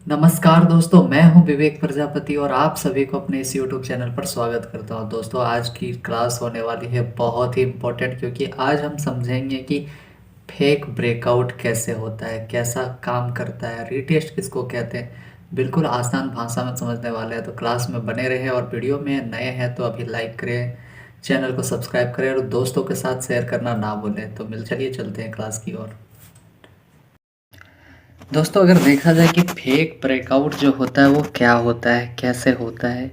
नमस्कार दोस्तों, मैं हूं विवेक प्रजापति और आप सभी को अपने इस YouTube चैनल पर स्वागत करता हूं। दोस्तों, आज की क्लास होने वाली है बहुत ही इम्पोर्टेंट, क्योंकि आज हम समझेंगे कि फेक ब्रेकआउट कैसे होता है, कैसा काम करता है, रीटेस्ट किसको कहते हैं। बिल्कुल आसान भाषा में समझने वाले हैं, तो क्लास में बने रहें। और वीडियो में नए हैं तो अभी लाइक करें, चैनल को सब्सक्राइब करें और दोस्तों के साथ शेयर करना ना भूलें। तो चलिए चलते हैं क्लास की ओर। दोस्तों, अगर देखा जाए कि फेक ब्रेकआउट जो होता है वो क्या होता है, कैसे होता है,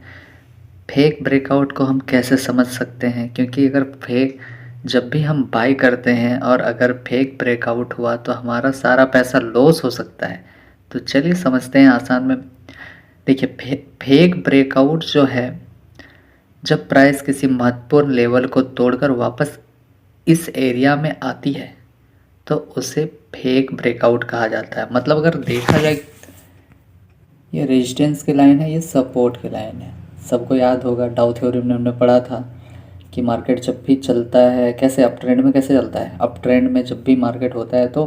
फेक ब्रेकआउट को हम कैसे समझ सकते हैं। क्योंकि अगर फेक जब भी हम बाई करते हैं और अगर फेक ब्रेकआउट हुआ तो हमारा सारा पैसा लॉस हो सकता है। तो चलिए समझते हैं आसान में। देखिए, फेक ब्रेकआउट जो है, जब प्राइस किसी महत्वपूर्ण लेवल को तोड़कर वापस इस एरिया में आती है तो उसे फेक ब्रेकआउट कहा जाता है। मतलब अगर देखा जाए, ये रेजिस्टेंस की लाइन है, ये सपोर्ट की लाइन है। सबको याद होगा, डाउ थ्योरी में हमने पढ़ा था कि मार्केट जब भी चलता है कैसे, अप ट्रेंड में कैसे चलता है। अप ट्रेंड में जब भी मार्केट होता है तो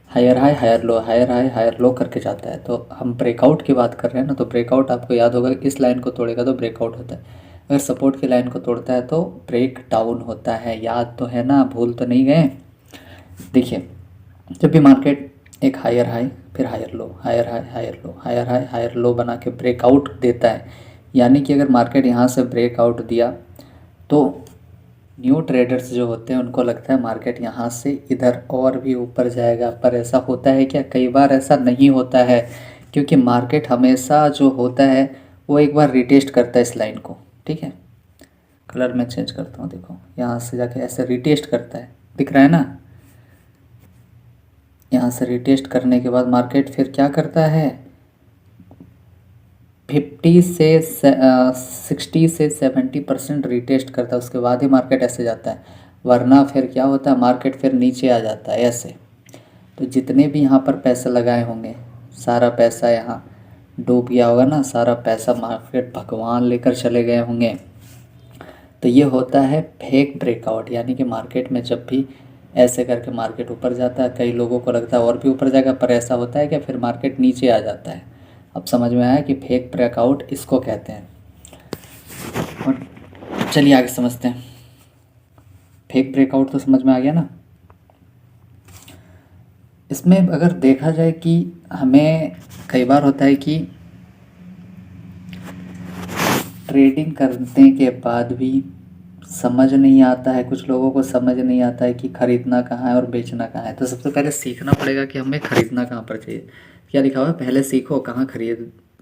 higher high higher low, higher high higher low करके जाता है। तो हम ब्रेकआउट की बात कर रहे हैं ना, तो ब्रेकआउट आपको याद होगा, इस लाइन को तोड़ेगा तो ब्रेकआउट होता है। अगर सपोर्ट की लाइन को तोड़ता है तो ब्रेक डाउन होता है। याद तो है ना, भूल तो नहीं गए। देखिए, जब भी मार्केट एक हायर हाई फिर higher low, higher high higher low, higher high higher low बना के ब्रेकआउट देता है, यानी कि अगर मार्केट यहाँ से ब्रेकआउट दिया तो न्यू ट्रेडर्स जो होते हैं उनको लगता है मार्केट यहाँ से इधर और भी ऊपर जाएगा। पर ऐसा होता है क्या? कई बार ऐसा नहीं होता है, क्योंकि मार्केट हमेशा जो होता है वो एक बार रिटेस्ट करता है इस लाइन को। ठीक है, कलर मैं चेंज करता हूँ। देखो, यहाँ से जाके ऐसे रिटेस्ट करता है, दिख रहा है ना। यहाँ से रिटेस्ट करने के बाद मार्केट फिर क्या करता है, 60 से 70% रिटेस्ट करता है, उसके बाद ही मार्केट ऐसे जाता है। वरना फिर क्या होता है, मार्केट फिर नीचे आ जाता है ऐसे। तो जितने भी यहाँ पर पैसे लगाए होंगे, सारा पैसा यहाँ डूब गया होगा ना, सारा पैसा मार्केट भगवान लेकर चले गए होंगे। तो ये होता है फेक ब्रेकआउट, यानी कि मार्केट में जब भी ऐसे करके मार्केट ऊपर जाता है, कई लोगों को लगता है और भी ऊपर जाएगा, पर ऐसा होता है कि फिर मार्केट नीचे आ जाता है। अब समझ में आया कि फेक ब्रेकआउट इसको कहते हैं। और चलिए आगे समझते हैं। फेक ब्रेकआउट तो समझ में आ गया ना। इसमें अगर देखा जाए कि हमें कई बार होता है कि ट्रेडिंग करने के बाद भी समझ नहीं आता है, कुछ लोगों को समझ नहीं आता है कि ख़रीदना कहाँ है और बेचना कहाँ है। तो सबसे पहले सीखना पड़ेगा कि हमें ख़रीदना कहाँ पर चाहिए। क्या लिखा हुआ है? पहले सीखो कहाँ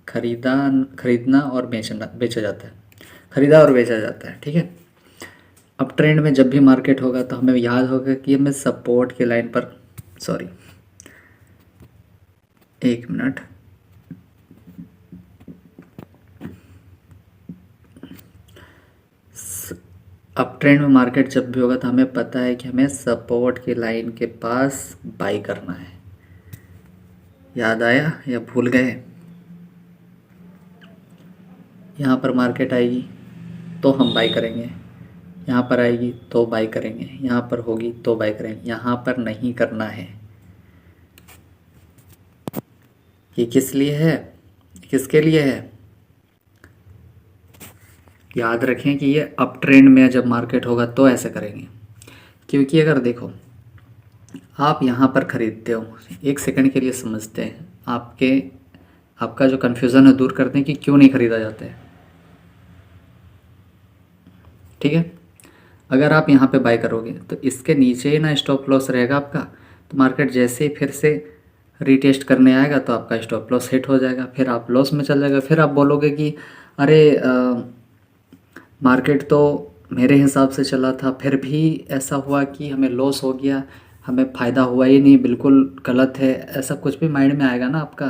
खरीदना और बेचा जाता है, ख़रीदा और बेचा जाता है। ठीक है, अब ट्रेंड में जब भी मार्केट होगा तो हमें याद होगा कि हमें सपोर्ट की लाइन पर, सॉरी एक मिनट, अप ट्रेंड में मार्केट जब भी होगा तो हमें पता है कि हमें सपोर्ट की लाइन के पास बाई करना है। याद आया या भूल गए? यहाँ पर मार्केट आएगी तो हम बाई करेंगे, यहाँ पर आएगी तो बाई करेंगे, यहाँ पर होगी तो बाई करेंगे, यहाँ पर नहीं करना है। ये किस लिए है, किसके लिए है? याद रखें कि ये अप ट्रेंड में जब मार्केट होगा तो ऐसे करेंगे। क्योंकि अगर देखो, आप यहाँ पर ख़रीदते हो, एक सेकंड के लिए समझते हैं, आपका जो कन्फ्यूज़न है दूर करते हैं कि क्यों नहीं ख़रीदा जाता है। ठीक है, अगर आप यहाँ पे बाय करोगे तो इसके नीचे ही ना स्टॉप लॉस रहेगा आपका। तो मार्केट जैसे ही फिर से रीटेस्ट करने आएगा तो आपका स्टॉप लॉस हिट हो जाएगा, फिर आप लॉस में चल जाएगा। फिर आप बोलोगे कि अरे मार्केट तो मेरे हिसाब से चला था, फिर भी ऐसा हुआ कि हमें लॉस हो गया, हमें फ़ायदा हुआ ही नहीं, बिल्कुल गलत है। ऐसा कुछ भी माइंड में आएगा ना आपका,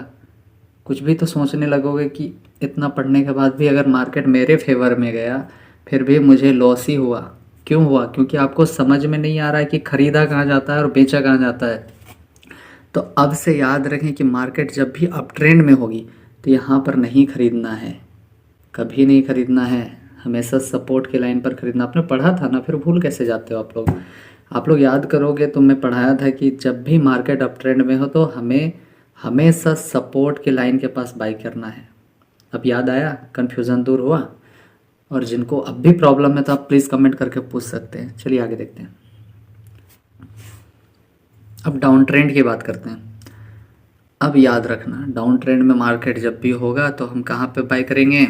कुछ भी तो सोचने लगोगे कि इतना पढ़ने के बाद भी अगर मार्केट मेरे फेवर में गया फिर भी मुझे लॉस ही हुआ। क्यों हुआ? क्योंकि आपको समझ में नहीं आ रहा है कि ख़रीदा कहाँ जाता है और बेचा कहाँ जाता है। तो अब से याद रखें कि मार्केट जब भी अप ट्रेंड में होगी तो यहाँ पर नहीं ख़रीदना है, कभी नहीं ख़रीदना है, हमेशा सपोर्ट की लाइन पर ख़रीदना। आपने पढ़ा था ना, फिर भूल कैसे जाते हो आप लोग याद करोगे तो मैं पढ़ाया था कि जब भी मार्केट अप ट्रेंड में हो तो हमें हमेशा सपोर्ट के लाइन के पास बाई करना है। अब याद आया, कन्फ्यूज़न दूर हुआ? और जिनको अब भी प्रॉब्लम है तो आप प्लीज़ कमेंट करके पूछ सकते हैं। चलिए आगे देखते हैं। अब डाउन ट्रेंड की बात करते हैं। अब याद रखना, डाउन ट्रेंड में मार्केट जब भी होगा तो हम कहाँ पे बाई करेंगे?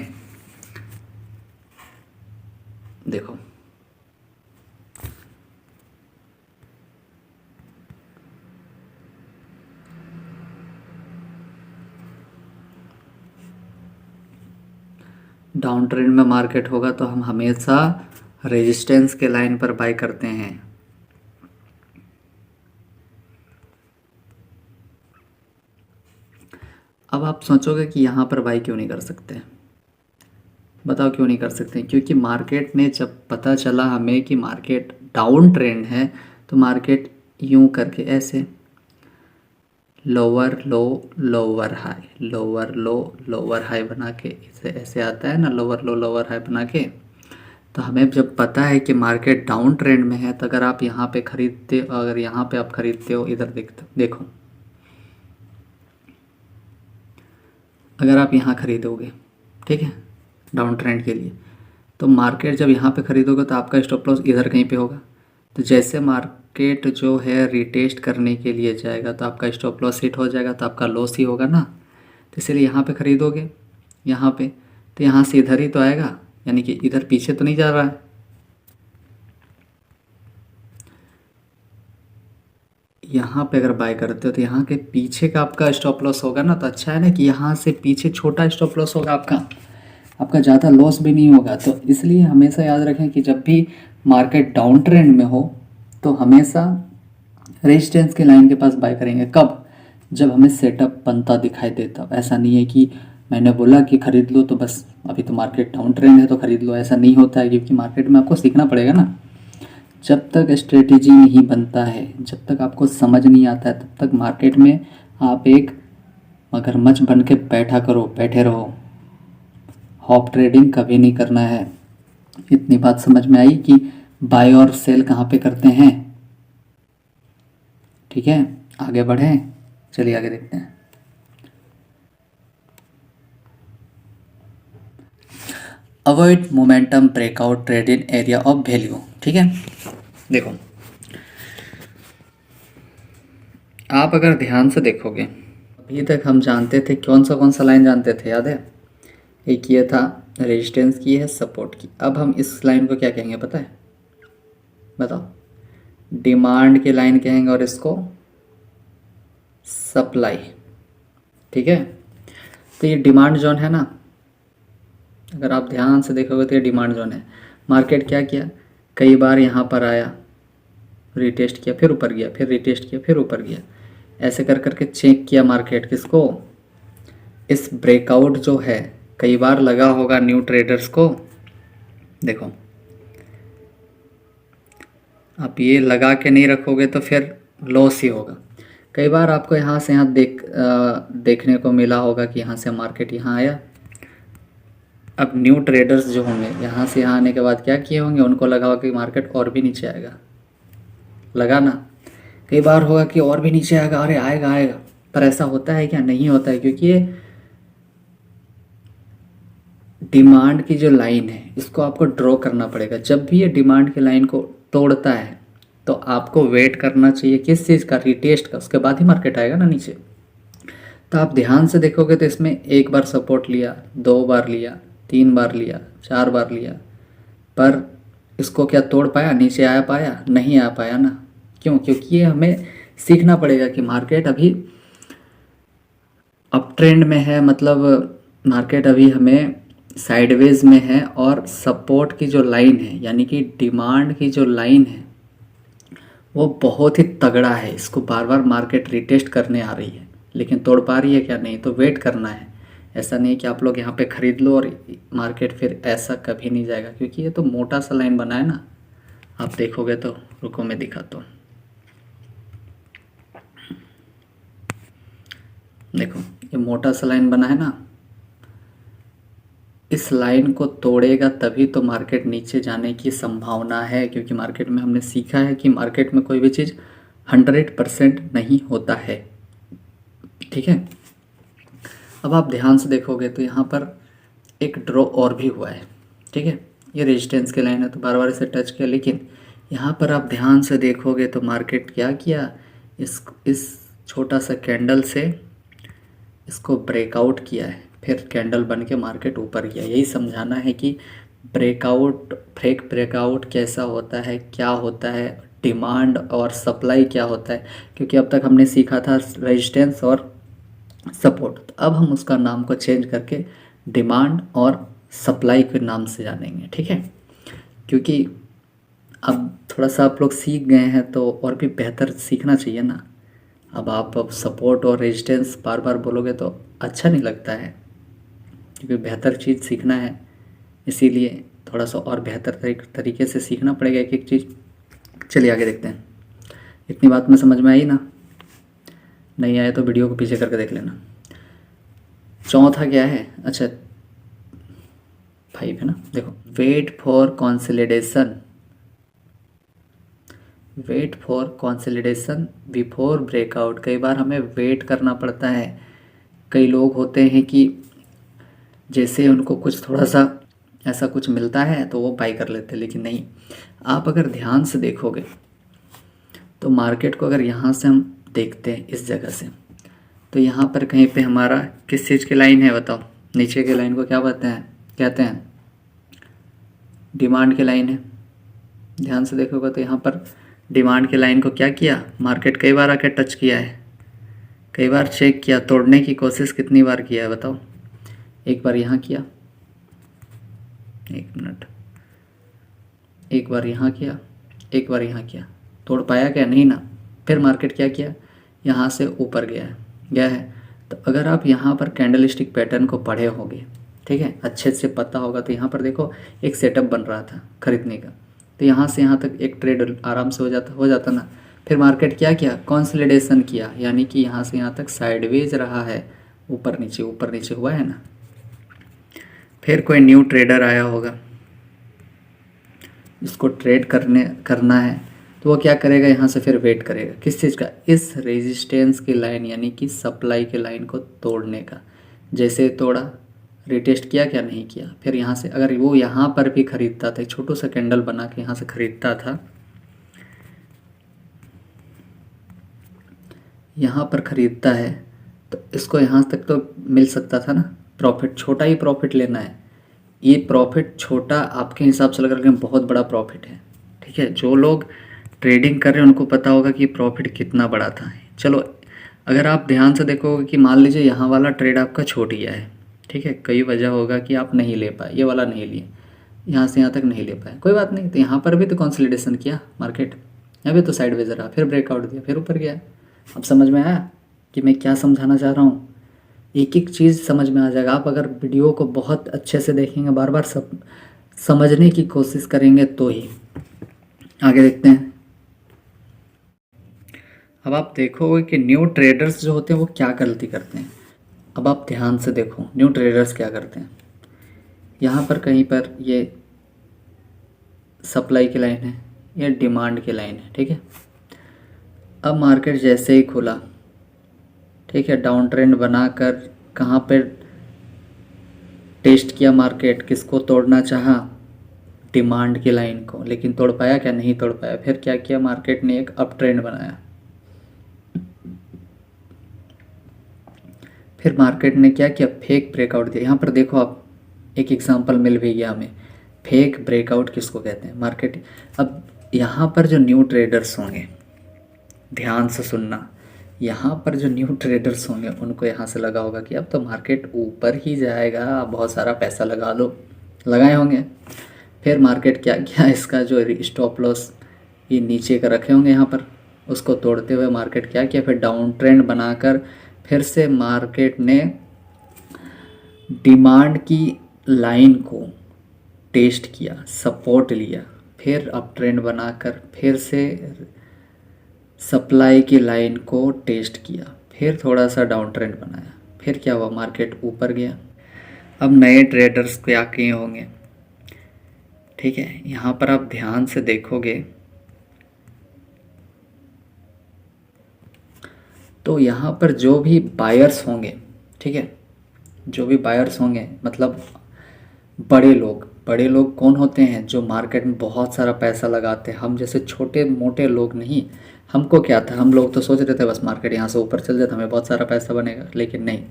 देखो, डाउन ट्रेंड में मार्केट होगा तो हम हमेशा रेजिस्टेंस के लाइन पर बाई करते हैं। अब आप सोचोगे कि यहाँ पर बाई क्यों नहीं कर सकते? बताओ क्यों नहीं कर सकते? क्योंकि मार्केट ने जब पता चला हमें कि मार्केट डाउन ट्रेंड है तो मार्केट यूं करके ऐसे लोअर लो लोअर हाई, लोअर लो लोअर हाई बना के इसे ऐसे आता है ना, लोअर लो लोअर हाई बना के। तो हमें जब पता है कि मार्केट डाउन ट्रेंड में है तो अगर आप यहाँ पे खरीदते, अगर यहाँ पे आप खरीदते हो, इधर देखो, अगर आप यहाँ खरीदोगे, ठीक है, डाउन ट्रेंड के लिए, तो मार्केट जब यहाँ पे खरीदोगे तो आपका स्टॉप लॉस इधर कहीं पे होगा। तो जैसे मार्केट जो है रिटेस्ट करने के लिए जाएगा तो आपका स्टॉप लॉस हिट हो जाएगा, तो आपका लॉस ही होगा ना। तो इसलिए यहाँ पे खरीदोगे, यहाँ पे, तो यहाँ से इधर ही तो आएगा, यानी कि इधर पीछे तो नहीं जा रहा है। यहाँ पे अगर बाय करते हो तो यहाँ के पीछे का आपका स्टॉप लॉस होगा ना, तो अच्छा है ना कि यहाँ से पीछे छोटा स्टॉप लॉस होगा आपका ज़्यादा लॉस भी नहीं होगा। तो इसलिए हमेशा याद रखें कि जब भी मार्केट डाउन ट्रेंड में हो तो हमेशा रेजिस्टेंस के लाइन के पास बाय करेंगे। कब? जब हमें सेटअप बनता दिखाई देता। ऐसा नहीं है कि मैंने बोला कि ख़रीद लो तो बस अभी तो मार्केट डाउन ट्रेंड है तो ख़रीद लो, ऐसा नहीं होता है। क्योंकि मार्केट में आपको सीखना पड़ेगा ना। जब तक स्ट्रेटेजी नहीं बनता है, जब तक आपको समझ नहीं आता है, तब तक मार्केट में आप एक मगरमच्छ बन के बैठे रहो। हॉप ट्रेडिंग कभी नहीं करना है। इतनी बात समझ में आई कि बाय और सेल कहाँ पे करते हैं? ठीक है, आगे बढ़ें। चलिए आगे देखते हैं। Avoid momentum breakout trade in area of value. ठीक है, देखो, आप अगर ध्यान से देखोगे, अभी तक हम जानते थे कौन सा लाइन जानते थे, याद है? एक ये था रेजिस्टेंस की है, सपोर्ट की। अब हम इस लाइन को क्या कहेंगे पता है? बताओ। डिमांड की लाइन कहेंगे और इसको सप्लाई। ठीक है, तो ये डिमांड जोन है ना, अगर आप ध्यान से देखोगे तो ये डिमांड जोन है। मार्केट क्या किया, कई बार यहाँ पर आया, रिटेस्ट किया, फिर ऊपर गया, फिर रिटेस्ट किया, फिर ऊपर गया, ऐसे कर करके चेक किया मार्केट किसको, इस ब्रेकआउट जो है। कई बार लगा होगा न्यू ट्रेडर्स को, देखो आप ये लगा के नहीं रखोगे तो फिर लॉस ही होगा। कई बार आपको यहाँ से यहाँ देखने को मिला होगा कि यहाँ से मार्केट यहाँ आया। अब न्यू ट्रेडर्स जो होंगे यहाँ से यहाँ आने के बाद क्या किए होंगे, उनको लगा होगा कि मार्केट और भी नीचे आएगा, लगा ना। कई बार होगा कि और भी नीचे आएगा, अरे आएगा, पर ऐसा होता है क्या? नहीं होता है, क्योंकि ये डिमांड की जो लाइन है इसको आपको ड्रॉ करना पड़ेगा। जब भी ये डिमांड की लाइन को तोड़ता है तो आपको वेट करना चाहिए किस चीज़ का, रिटेस्ट का, उसके बाद ही मार्केट आएगा ना नीचे। तो आप ध्यान से देखोगे तो इसमें एक बार सपोर्ट लिया, 2 बार लिया, 3 बार लिया, 4 बार लिया, पर इसको क्या तोड़ पाया, नीचे आ पाया? नहीं आ पाया ना। क्यों? क्योंकि ये हमें सीखना पड़ेगा कि मार्केट अभी अप ट्रेंड में है, मतलब मार्केट अभी हमें साइडवेज में है, और सपोर्ट की जो लाइन है यानी कि डिमांड की जो लाइन है वो बहुत ही तगड़ा है। इसको बार बार मार्केट रिटेस्ट करने आ रही है, लेकिन तोड़ पा रही है क्या? नहीं। तो वेट करना है। ऐसा नहीं कि आप लोग यहाँ पे ख़रीद लो और मार्केट फिर, ऐसा कभी नहीं जाएगा, क्योंकि ये तो मोटा सा लाइन बना है ना। आप देखोगे तो, रुको मैं दिखाता हूँ। देखो ये मोटा सा लाइन बना है ना, इस लाइन को तोड़ेगा तभी तो मार्केट नीचे जाने की संभावना है। क्योंकि मार्केट में हमने सीखा है कि मार्केट में कोई भी चीज़ 100% नहीं होता है। ठीक है। अब आप ध्यान से देखोगे तो यहाँ पर एक ड्रॉ और भी हुआ है, ठीक है। ये रेजिस्टेंस की लाइन है तो बार बार इसे टच किया, लेकिन यहाँ पर आप ध्यान से देखोगे तो मार्केट क्या किया, इस छोटा सा कैंडल से इसको ब्रेकआउट किया है, फिर कैंडल बन के मार्केट ऊपर गया। यही समझाना है कि ब्रेकआउट, फेक ब्रेकआउट कैसा होता है, क्या होता है, डिमांड और सप्लाई क्या होता है। क्योंकि अब तक हमने सीखा था रेजिस्टेंस और सपोर्ट, तो अब हम उसका नाम को चेंज करके डिमांड और सप्लाई के नाम से जानेंगे, ठीक है। क्योंकि अब थोड़ा सा आप लोग सीख गए हैं तो और भी बेहतर सीखना चाहिए ना। अब सपोर्ट और रेजिस्टेंस बार बार बोलोगे तो अच्छा नहीं लगता है, क्योंकि बेहतर चीज़ सीखना है, इसीलिए थोड़ा सा और बेहतर तरीके से सीखना पड़ेगा एक एक चीज़। चलिए आगे देखते हैं। इतनी बात में समझ में आई ना? नहीं आए तो वीडियो को पीछे करके देख लेना। चौथा क्या है? अच्छा 5 है ना। देखो, wait for consolidation, wait for consolidation before breakout. कई बार हमें वेट करना पड़ता है। कई लोग होते हैं कि जैसे उनको कुछ थोड़ा सा ऐसा कुछ मिलता है तो वो बाई कर लेते हैं, लेकिन नहीं। आप अगर ध्यान से देखोगे तो मार्केट को अगर यहाँ से हम देखते हैं इस जगह से, तो यहाँ पर कहीं पे हमारा किस चीज़ की लाइन है बताओ? नीचे के लाइन को क्या कहते हैं? डिमांड की लाइन है। ध्यान से देखोगे तो यहाँ पर डिमांड की लाइन को क्या किया मार्केट? कई बार आके टच किया है, कई बार चेक किया, तोड़ने की कोशिश कितनी बार किया है बताओ? एक बार यहाँ किया, एक मिनट, एक बार यहाँ किया, एक बार यहाँ किया, तोड़ पाया क्या? नहीं ना। फिर मार्केट क्या किया? यहाँ से ऊपर गया है। तो अगर आप यहाँ पर कैंडल स्टिक पैटर्न को पढ़े होंगे, ठीक है, अच्छे से पता होगा, तो यहाँ पर देखो एक सेटअप बन रहा था खरीदने का, तो यहाँ से यहाँ तक एक ट्रेड आराम से हो जाता ना। फिर मार्केट क्या किया? कंसोलिडेशन किया, यानी कि यहाँ से यहाँ तक साइडवेज रहा है, ऊपर नीचे हुआ है ना। फिर कोई न्यू ट्रेडर आया होगा, जिसको ट्रेड करना है, तो वो क्या करेगा? यहाँ से फिर वेट करेगा किस चीज़ का? इस रेजिस्टेंस की लाइन यानी कि सप्लाई की लाइन को तोड़ने का। जैसे तोड़ा, रिटेस्ट किया क्या? नहीं किया। फिर यहाँ से अगर वो यहाँ पर भी खरीदता था, एक छोटा सा कैंडल बना के यहाँ से खरीदता था, यहाँ पर खरीदता है, तो इसको यहाँ तक तो मिल सकता था ना प्रॉफिट। छोटा ही प्रॉफिट लेना है। ये प्रॉफिट छोटा आपके हिसाब से लग रहा है बहुत बड़ा प्रॉफिट है, ठीक है। जो लोग ट्रेडिंग कर रहे हैं उनको पता होगा कि प्रॉफिट कितना बड़ा था। चलो अगर आप ध्यान से देखोगे कि मान लीजिए यहाँ वाला ट्रेड आपका छूट गया है, ठीक है, कई वजह होगा कि आप नहीं ले पाए, ये वाला नहीं लिए, यहाँ से यहाँ तक नहीं ले पाए, कोई बात नहीं। तो यहाँ पर भी तो कंसोलिडेशन किया मार्केट, यहाँ भी तो साइडवेज रहा, फिर ब्रेकआउट दिया, फिर ऊपर गया। अब समझ में आया कि मैं क्या समझाना चाह रहा हूँ? एक एक चीज़ समझ में आ जाएगा। आप अगर वीडियो को बहुत अच्छे से देखेंगे, बार बार सब समझने की कोशिश करेंगे तो ही। आगे देखते हैं। अब आप देखोगे कि न्यू ट्रेडर्स जो होते हैं वो क्या गलती करते हैं। अब आप ध्यान से देखो न्यू ट्रेडर्स क्या करते हैं। यहाँ पर कहीं पर ये सप्लाई की लाइन है, ये डिमांड की लाइन है, ठीक है। अब मार्केट जैसे ही खुला, ठीक है, डाउन ट्रेंड बनाकर कहाँ पर टेस्ट किया मार्केट, किसको तोड़ना चाहा? डिमांड की लाइन को। लेकिन तोड़ पाया क्या? नहीं तोड़ पाया। फिर क्या किया मार्केट ने? एक अप ट्रेंड बनाया। फिर मार्केट ने क्या किया? फेक ब्रेकआउट दिया। यहाँ पर देखो आप, एक एग्जांपल मिल भी गया हमें। फेक ब्रेकआउट किसको कहते हैं? मार्केट। अब यहाँ पर जो न्यू ट्रेडर्स होंगे, ध्यान से सुनना, यहाँ पर जो न्यू ट्रेडर्स होंगे उनको यहाँ से लगा होगा कि अब तो मार्केट ऊपर ही जाएगा, बहुत सारा पैसा लगा लो, लगाए होंगे। फिर मार्केट क्या किया? इसका जो स्टॉप लॉस ये नीचे का रखे होंगे यहाँ पर, उसको तोड़ते हुए मार्केट क्या किया? फिर डाउन ट्रेंड बनाकर फिर से मार्केट ने डिमांड की लाइन को टेस्ट किया, सपोर्ट लिया, फिर अप ट्रेंड बनाकर फिर से सप्लाई की लाइन को टेस्ट किया, फिर थोड़ा सा डाउन ट्रेंड बनाया, फिर क्या हुआ? मार्केट ऊपर गया। अब नए ट्रेडर्स क्या किए होंगे, ठीक है, यहाँ पर आप ध्यान से देखोगे तो यहाँ पर जो भी बायर्स होंगे, ठीक है, जो भी बायर्स होंगे मतलब बड़े लोग कौन होते हैं? जो मार्केट में बहुत सारा पैसा लगाते हैं। हम जैसे छोटे मोटे लोग नहीं। हमको क्या था, हम लोग तो सोच रहे थे बस मार्केट यहाँ से ऊपर चल जाए तो हमें बहुत सारा पैसा बनेगा, लेकिन नहीं।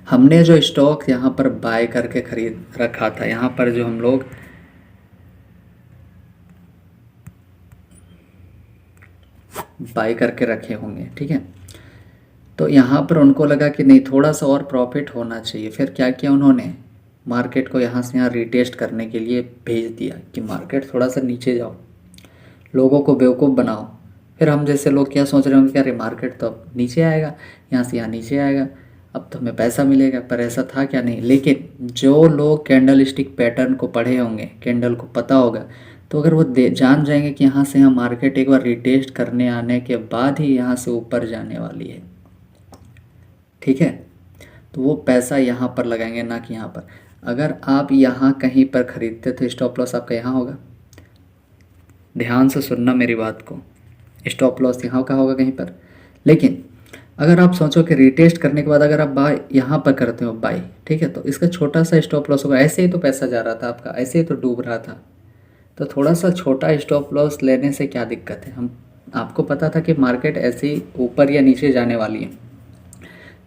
हमने जो स्टॉक यहाँ पर बाय करके खरीद रखा था, यहाँ पर जो हम लोग बाय करके रखे होंगे, ठीक है, तो यहाँ पर उनको लगा कि नहीं थोड़ा सा और प्रॉफिट होना चाहिए। फिर क्या किया उन्होंने, मार्केट को यहाँ से यहाँ रिटेस्ट करने के लिए भेज दिया कि मार्केट थोड़ा सा नीचे जाओ, लोगों को बेवकूफ़ बनाओ। फिर हम जैसे लोग क्या सोच रहे होंगे कि अरे मार्केट तो अब नीचे आएगा, यहाँ से यहाँ नीचे आएगा, अब तो हमें पैसा मिलेगा। पर ऐसा था क्या? नहीं। लेकिन जो लोग कैंडल स्टिक पैटर्न को पढ़े होंगे, कैंडल को पता होगा, तो अगर वो जान जाएंगे कि यहाँ से यहाँ मार्केट एक बार रिटेस्ट करने आने के बाद ही यहाँ से ऊपर जाने वाली है, ठीक है, तो वो पैसा यहाँ पर लगाएंगे, ना कि यहाँ पर। अगर आप यहाँ कहीं पर ख़रीदते तो स्टॉप लॉस आपका यहाँ होगा। ध्यान से सुनना मेरी बात को, स्टॉप लॉस यहाँ का होगा कहीं पर। लेकिन अगर आप सोचो कि रिटेस्ट करने के बाद अगर आप बाय यहाँ पर करते हो बाय, ठीक है, तो इसका छोटा सा स्टॉप लॉस होगा। ऐसे ही तो पैसा जा रहा था आपका, ऐसे ही तो डूब रहा था, तो थोड़ा सा छोटा स्टॉप लॉस लेने से क्या दिक्कत है? हम आपको पता था कि मार्केट ऐसे ही ऊपर या नीचे जाने वाली है,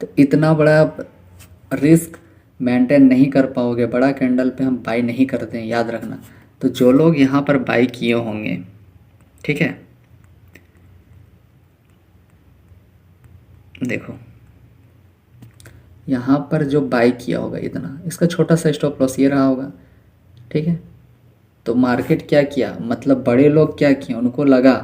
तो इतना बड़ा रिस्क मेंटेन नहीं कर पाओगे। बड़ा कैंडल पे हम बाई नहीं करते हैं, याद रखना। तो जो लोग यहाँ पर बाई किए होंगे, ठीक है, देखो यहाँ पर जो बाई किया होगा इतना, इसका छोटा सा स्टॉप लॉस ये रहा होगा, ठीक है। तो मार्केट क्या किया, मतलब बड़े लोग क्या किए, उनको लगा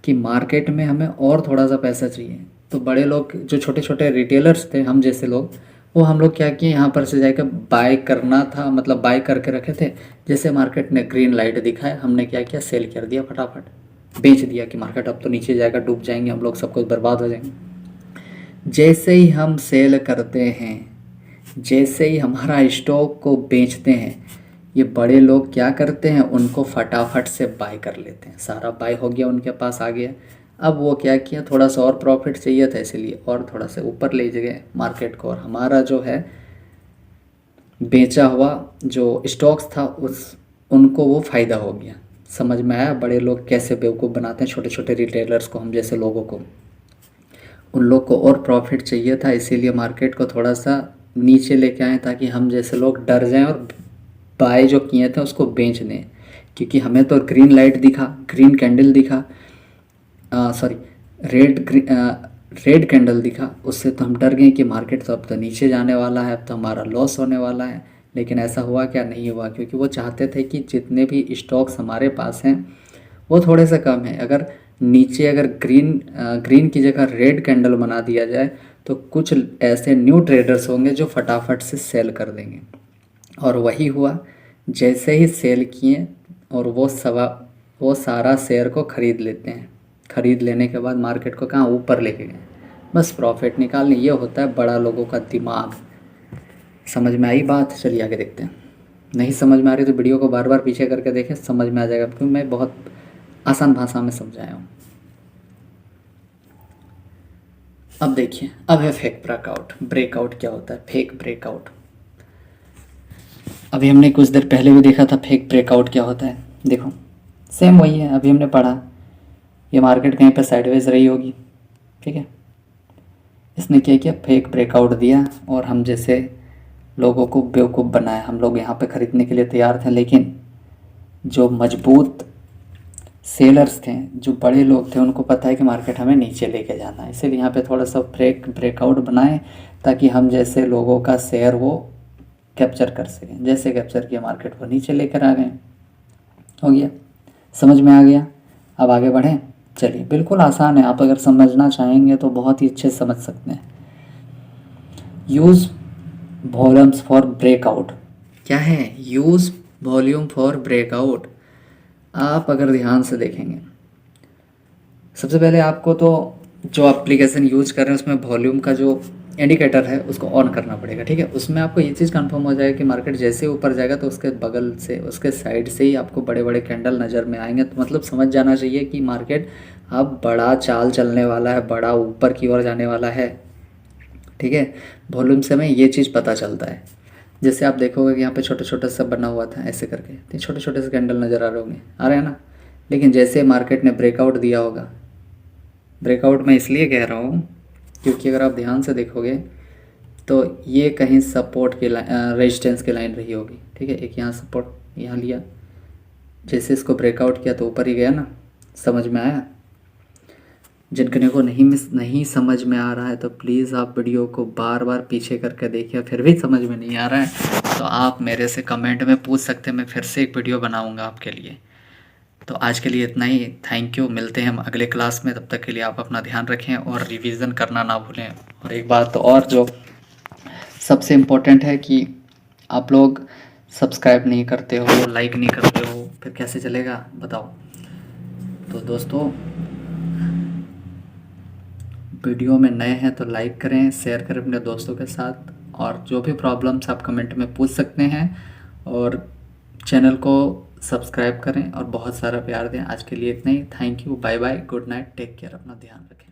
कि मार्केट में हमें और थोड़ा सा पैसा चाहिए। तो बड़े लोग जो छोटे छोटे रिटेलर्स थे, हम जैसे लोग, वो हम लोग क्या किए, यहाँ पर से जाकर बाय करना था, मतलब बाय करके रखे थे। जैसे मार्केट ने ग्रीन लाइट दिखाया, हमने क्या किया, सेल कर दिया, फटाफट बेच दिया कि मार्केट अब तो नीचे जाएगा, डूब जाएंगे हम लोग, सब कुछ बर्बाद हो जाएंगे। जैसे ही हम सेल करते हैं, जैसे ही हमारा स्टॉक को बेचते हैं, ये बड़े लोग क्या करते हैं, उनको फटाफट से बाय कर लेते हैं। सारा बाय हो गया, उनके पास आ गया। अब वो क्या किया, थोड़ा सा और प्रॉफिट चाहिए था, इसलिए और थोड़ा सा ऊपर ले गए मार्केट को, और हमारा जो है बेचा हुआ जो स्टॉक्स था उनको वो फ़ायदा हो गया। समझ में आया बड़े लोग कैसे बेवकूफ़ बनाते हैं छोटे छोटे रिटेलर्स को, हम जैसे लोगों को। उन लोग को और प्रॉफिट चाहिए था, इसीलिए मार्केट को थोड़ा सा नीचे लेके आए, ताकि हम जैसे लोग डर जाएं और बाय जो किए थे उसको बेच दें। क्योंकि हमें तो ग्रीन लाइट दिखा, ग्रीन कैंडल दिखा, सॉरी रेड कैंडल दिखा, उससे तो हम डर गए कि मार्केट तो अब तो नीचे जाने वाला है, अब तो हमारा लॉस होने वाला है। लेकिन ऐसा हुआ क्या? नहीं हुआ, क्योंकि वो चाहते थे कि जितने भी स्टॉक्स हमारे पास हैं वो थोड़े से कम है। अगर नीचे अगर ग्रीन की जगह रेड कैंडल बना दिया जाए तो कुछ ऐसे न्यू ट्रेडर्स होंगे जो फटाफट से सेल कर देंगे, और वही हुआ। जैसे ही सेल किए और वो सारा शेयर को ख़रीद लेते हैं। ख़रीद लेने के बाद मार्केट को कहाँ, ऊपर लेके गए, बस प्रॉफिट निकालने। ये होता है बड़ा लोगों का दिमाग। समझ में आई बात? चलिए आगे देखते हैं। नहीं समझ में आ रही तो वीडियो को बार बार पीछे करके देखें, समझ में आ जाएगा, क्योंकि मैं बहुत आसान भाषा में समझाया हूँ। अब देखिए, अब है फेक ब्रेकआउट। ब्रेकआउट क्या होता है? फेक ब्रेकआउट अभी हमने कुछ देर पहले भी देखा था। फेक ब्रेकआउट क्या होता है, देखो सेम वही है। अभी हमने पढ़ा, ये मार्केट कहीं पर साइडवेज रही होगी, ठीक है, इसने क्या किया, फेक ब्रेकआउट दिया और हम जैसे लोगों को बेवकूफ़ बनाया। हम लोग यहाँ पे ख़रीदने के लिए तैयार थे, लेकिन जो मजबूत सेलर्स थे, जो बड़े लोग थे, उनको पता है कि मार्केट हमें नीचे लेके जाना है, इसीलिए यहाँ पे थोड़ा सा ब्रेकआउट बनाए, ताकि हम जैसे लोगों का शेयर वो कैप्चर कर सकें। जैसे कैप्चर किया, मार्केट को नीचे लेकर आ गए। हो गया, समझ में आ गया? अब आगे बढ़ें। चलिए, बिल्कुल आसान है, आप अगर समझना चाहेंगे तो बहुत ही अच्छे से समझ सकते हैं। यूज़ वॉल्यूम्स फॉर ब्रेकआउट क्या है? Use volume for breakout. आप अगर ध्यान से देखेंगे, सबसे पहले आपको तो जो एप्लीकेशन यूज कर रहे हैं उसमें वॉल्यूम का जो इंडिकेटर है उसको ऑन करना पड़ेगा, ठीक है। उसमें आपको ये चीज़ कंफर्म हो जाएगा कि मार्केट जैसे ऊपर जाएगा तो उसके बगल से, उसके साइड से ही आपको बड़े बड़े कैंडल नज़र में आएंगे। तो मतलब समझ जाना चाहिए कि मार्केट अब बड़ा चाल चलने वाला है, बड़ा ऊपर की ओर जाने वाला है, ठीक है। वॉल्यूम से हमें ये चीज़ पता चलता है। जैसे आप देखोगे कि यहाँ पे छोटे छोटे सब बना हुआ था ऐसे करके, तो छोटे छोटे से कैंडल नज़र आ रहे होंगे, आ रहे हैं ना। लेकिन जैसे मार्केट ने ब्रेकआउट दिया होगा, ब्रेकआउट मैं इसलिए कह रहा हूँ क्योंकि अगर आप ध्यान से देखोगे तो ये कहीं सपोर्ट की लाइन, रेजिस्टेंस की लाइन रही होगी, ठीक है। एक यहाँ सपोर्ट यहाँ लिया, जैसे इसको ब्रेकआउट किया तो ऊपर ही गया ना। समझ में आया? जिनके को नहीं समझ में आ रहा है तो प्लीज़ आप वीडियो को बार बार पीछे करके देखिए, फिर भी समझ में नहीं आ रहा है तो आप मेरे से कमेंट में पूछ सकते हैं, मैं फिर से एक वीडियो बनाऊंगा आपके लिए। तो आज के लिए इतना ही, थैंक यू। मिलते हैं हम अगले क्लास में, तब तक के लिए आप अपना ध्यान रखें और रिवीजन करना ना भूलें। और एक बात तो और जो सबसे इम्पोर्टेंट है कि आप लोग सब्सक्राइब नहीं करते हो, लाइक नहीं करते हो, फिर कैसे चलेगा बताओ। तो दोस्तों, वीडियो में नए हैं तो लाइक करें, शेयर करें अपने दोस्तों के साथ, और जो भी प्रॉब्लम्स आप कमेंट में पूछ सकते हैं, और चैनल को सब्सक्राइब करें और बहुत सारा प्यार दें। आज के लिए इतना ही, thank you, bye bye, good night, take care, अपना ध्यान रखें।